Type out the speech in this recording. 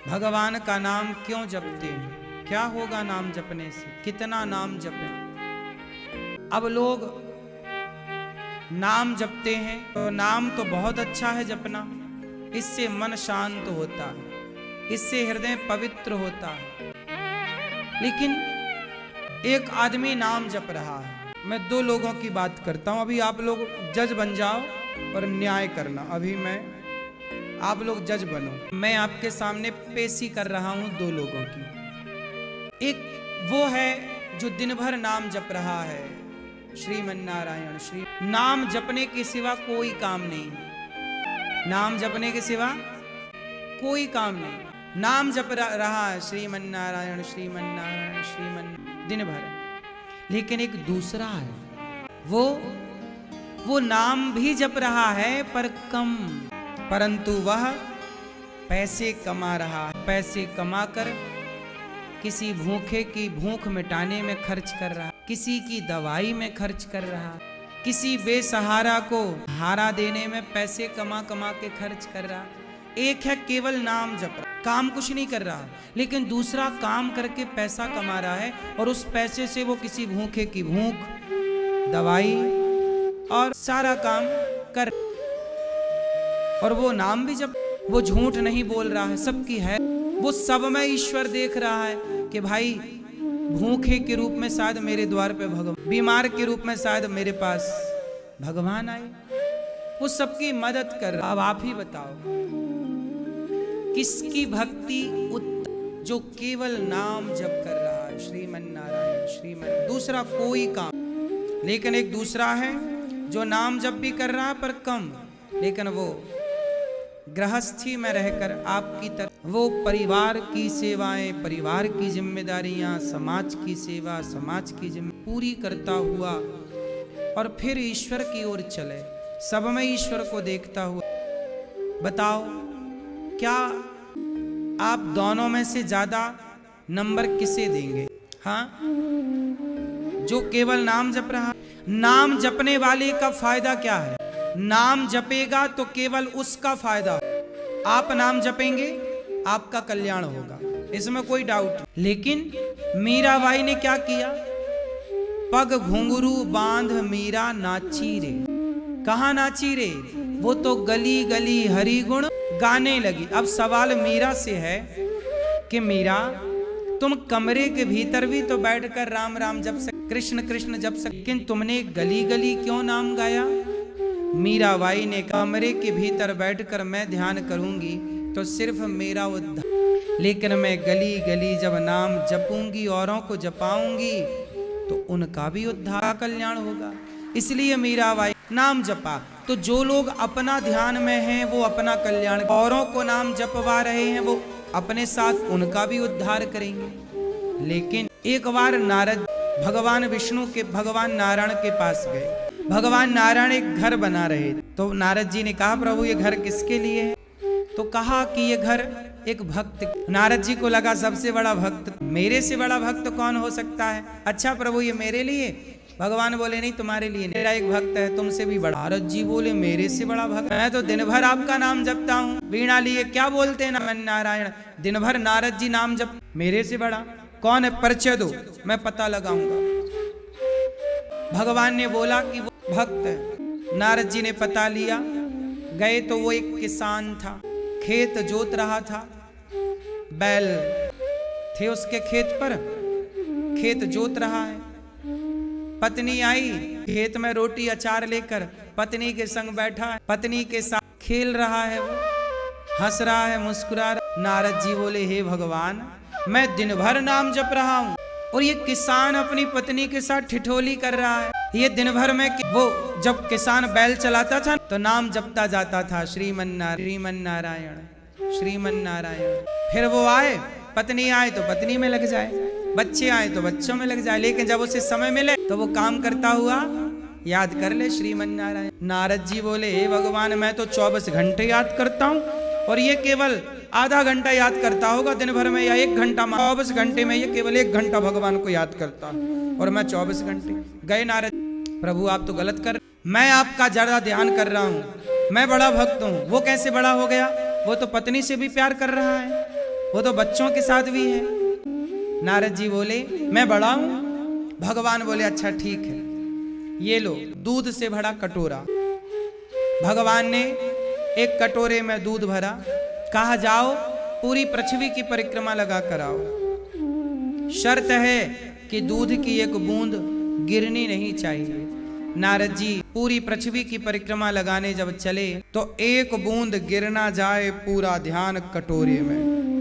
भगवान का नाम क्यों जपते हैं, क्या होगा नाम जपने से, कितना नाम जपें। अब लोग नाम जपते हैं तो नाम तो बहुत अच्छा है जपना, इससे मन शांत होता है, इससे हृदय पवित्र होता है। लेकिन एक आदमी नाम जप रहा है, मैं दो लोगों की बात करता हूं, अभी आप लोग जज बन जाओ और न्याय करना। अभी आप लोग जज बनो, मैं आपके सामने पेशी कर रहा हूं दो लोगों की। एक वो है जो दिन भर नाम जप रहा है, श्रीमन्नारायण श्री, नाम जपने के सिवा कोई काम नहीं, नाम जपने के सिवा कोई काम नहीं, नाम जप रहा है श्रीमन्नारायण श्रीमन्नारायण श्रीमन दिन भर। लेकिन एक दूसरा है, वो नाम भी जप रहा है पर कम, परंतु वह पैसे कमा रहा है, पैसे कमाकर किसी भूखे की भूख मिटाने में खर्च कर रहा है, किसी की दवाई में खर्च कर रहा है, किसी बेसहारा को हारा देने में पैसे कमा कमा के खर्च कर रहा है। एक है केवल नाम जप रहा, काम कुछ नहीं कर रहा, लेकिन दूसरा काम करके पैसा कमा रहा है और उस पैसे से वो किसी भूखे की भूख, दवाई और सारा काम कर, और वो नाम भी जब, वो झूठ नहीं बोल रहा है, सबकी है, वो सब में ईश्वर देख रहा है कि भाई भूखे के रूप में शायद मेरे द्वार पे भगवान, बीमार के रूप में शायद मेरे पास भगवान आए, वो सबकी मदद कर रहा। अब आप ही बताओ किसकी भक्ति उत्तम, जो केवल नाम जप कर रहा है श्रीमन्नारायण श्रीमन, दूसरा कोई काम। लेकिन एक दूसरा है जो नाम जप भी कर रहा है पर कम, लेकिन वो गृहस्थी में रहकर आपकी तरफ, वो परिवार की सेवाएं, परिवार की जिम्मेदारियां, समाज की सेवा, समाज की जिम्मेदारी पूरी करता हुआ और फिर ईश्वर की ओर चले, सब में ईश्वर को देखता हुआ। बताओ क्या आप दोनों में से ज्यादा नंबर किसे देंगे? हाँ, जो केवल नाम जप रहा। नाम जपने वाले का फायदा क्या है? नाम जपेगा तो केवल उसका फायदा, आप नाम जपेंगे आपका कल्याण होगा, इसमें कोई डाउट। लेकिन मीराबाई ने क्या किया? पग घुंघरू बांध मीरा नाची रे। कहाँ नाची रे? वो तो गली गली हरि गुण गाने लगी। अब सवाल मीरा से है कि मीरा तुम कमरे के भीतर भी तो बैठकर राम राम जप सक, कृष्ण कृष्ण जप सक, लेकिन तुमने गली गली क्यों नाम गाया? मीराबाई ने कमरे के भीतर बैठकर मैं ध्यान करूंगी तो सिर्फ मेरा उद्धार, लेकिन मैं गली गली जब नाम जपूंगी, औरों को जपाऊंगी तो उनका भी उद्धार, कल्याण होगा। इसलिए मीराबाई नाम जपा। तो जो लोग अपना ध्यान में हैं वो अपना कल्याण, औरों को नाम जपवा रहे हैं वो अपने साथ उनका भी उद्धार करेंगे। लेकिन एक बार नारद भगवान विष्णु के, भगवान नारायण के पास गए। भगवान नारायण एक घर बना रहे, तो नारद जी ने कहा प्रभु ये घर किसके लिए है? तो कहा कि ये घर एक भक्त। नारद जी को लगा सबसे बड़ा भक्त, मेरे से बड़ा भक्त कौन हो सकता है? अच्छा प्रभु ये मेरे लिए? भगवान बोले नहीं तुम्हारे लिए, मेरा एक भक्त है तुमसे भी बड़ा। नारद जी बोले मेरे से बड़ा भक्त? मैं तो दिन भर आपका नाम जपता हूँ, वीणा लिए क्या बोलते हैं ना नारायण, दिन भर नारद जी नाम जप, मेरे से बड़ा कौन है? परिचय दो, मैं पता लगाऊंगा। भगवान ने बोला कि वो भक्त है। नारद जी ने पता लिया, गए तो वो एक किसान था, खेत जोत रहा था, बैल थे उसके खेत पर, खेत जोत रहा है। पत्नी आई खेत में रोटी अचार लेकर, पत्नी के संग बैठा है, पत्नी के साथ खेल रहा है, वो हंस रहा है, मुस्कुरा रहा। नारद जी बोले हे भगवान मैं दिन भर नाम जप रहा हूँ और ये किसान अपनी पत्नी के साथ ठिठोली कर रहा है। ये दिन भर में, वो जब किसान बैल चलाता था तो नाम जपता जाता था श्रीमन्नारायण श्रीमन्नारायण। फिर वो आए, पत्नी आए तो पत्नी में लग जाए, बच्चे आए तो बच्चों में लग जाए, लेकिन जब उसे समय मिले तो वो काम करता हुआ याद कर ले श्रीमन्नारायण। नारद जी बोले हे भगवान मैं तो 24 घंटे याद करता हूँ और ये केवल आधा घंटा याद करता होगा दिन भर में, या 1 घंटा। 24 घंटे में ये केवल 1 घंटा भगवान को याद करता और मैं 24 घंटे। गए नारद, प्रभु आप तो गलत कर, मैं आपका ज्यादा ध्यान कर रहा हूँ, मैं बड़ा भक्त हूँ। वो कैसे बड़ा हो गया? वो तो पत्नी से भी प्यार कर रहा है, वो तो बच्चों के साथ भी है। नारद जी बोले मैं बड़ा हूं। भगवान बोले अच्छा ठीक है, ये लो दूध से भरा कटोरा। भगवान ने एक कटोरे में दूध भरा, कहा जाओ पूरी पृथ्वी की परिक्रमा लगा कर आओ। शर्त है कि दूध की एक बूंद गिरनी नहीं चाहिए। नारद जी पूरी पृथ्वी की परिक्रमा लगाने जब चले तो एक बूंद गिर ना जाए, पूरा ध्यान कटोरे में।